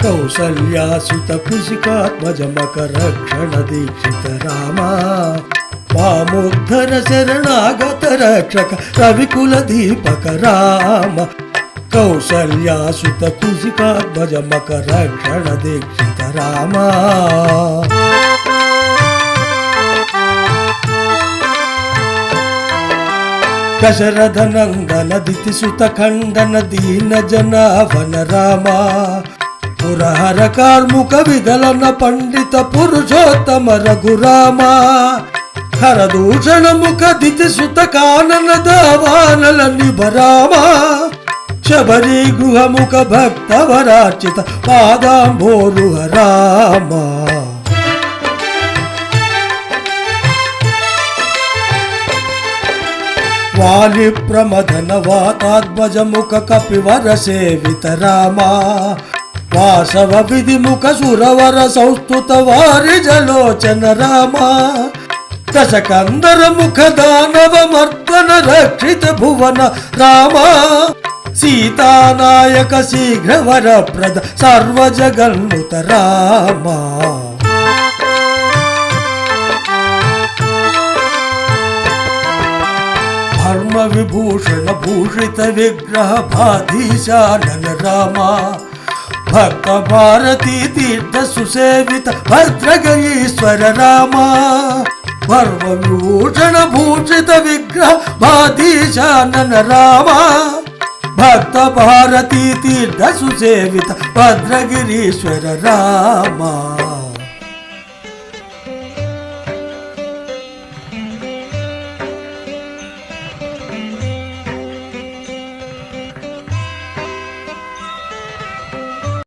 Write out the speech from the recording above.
కౌసల్యాసుత కృషికాత్మజ మకరక్షణ దీక్షిత రామ వామోద్ధర శరణాగత రక్షక రవికుల దీపక రామ కౌసల్యాసుత కృషికాత్మజ మకరక్షణ దీక్షిత రామ దశరథ నందన దితిసుత ఖండన దీన జనావన రామ పురహర కార్ముక విదలన పండిత పురుషోత్తమ రఘురామ హరదూషణ ముఖ దితిసుత కానన దావానల నిభరామ శబరి గృహముఖ భక్తవరార్చిత పాదాంబోరుహ రామ వాలి ప్రమదన వాతాద్వజముఖ కపివర సేవిత రామ వాసవ విధిముఖ సురవర సంస్తుత వారిజలోచన రామ దశకందర ముఖ దానవ మర్దన రక్షిత భువన రామ సీతానాయక శీఘ్రవర ప్రద సర్వజగన్నుత రామ ధర్మ విభూషణ భూషిత విగ్రహ బాధీశానన రామ భక్త భారతీ తీర్థ సుసేవిత భద్రగీశ్వర రామ ధర్మ విభూషణ భూషిత విగ్రహ బాధీశానన రామ భక్త భారతీ తీర్థ సుసేవిత భద్రగిరీశ్వర రామ